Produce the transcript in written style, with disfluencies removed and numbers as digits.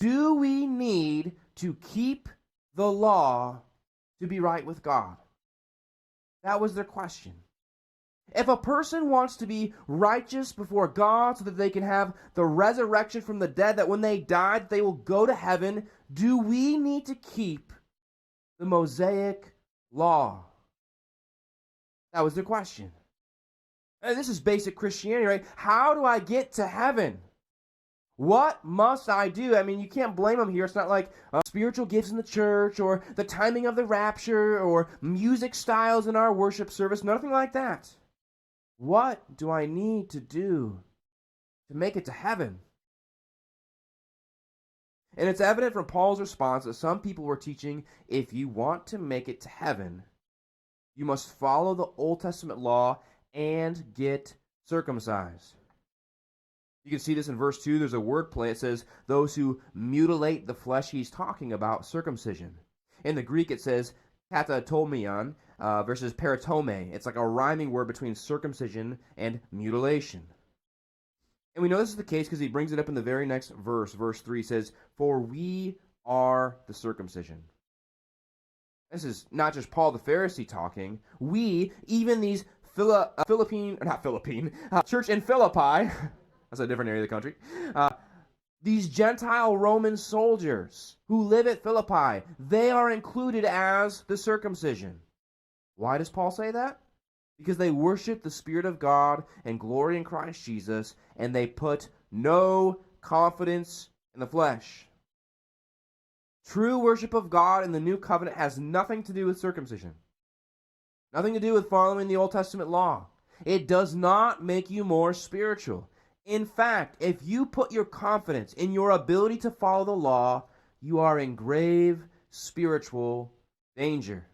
Do we need to keep the law to be right with God? That was their question. If a person wants to be righteous before God so that they can have the resurrection from the dead, that when they die, they will go to heaven, do we need to keep the Mosaic law? That was their question. And this is basic Christianity, right? How do I get to heaven? What must I do? I mean, you can't blame them here. It's not like spiritual gifts in the church or the timing of the rapture or music styles in our worship service. Nothing like that. What do I need to do to make it to heaven? And it's evident from Paul's response that some people were teaching, if you want to make it to heaven, you must follow the Old Testament law and get circumcised. You can see this in verse 2. There's a word play. It says, those who mutilate the flesh. He's talking about circumcision. In the Greek, it says, katatomion versus peritome. It's like a rhyming word between circumcision and mutilation. And we know this is the case because he brings it up in the very next verse. Verse 3 says, for we are the circumcision. This is not just Paul the Pharisee talking. We, even these church in Philippi, that's a different area of the country, these Gentile Roman soldiers who live at Philippi, they are included as the circumcision. Why does Paul say that? Because they worship the Spirit of God and glory in Christ Jesus, and they put no confidence in the flesh. True worship of God in the new covenant has nothing to do with circumcision. Nothing to do with following the Old Testament law. It does not make you more spiritual. In fact, if you put your confidence in your ability to follow the law, you are in grave spiritual danger.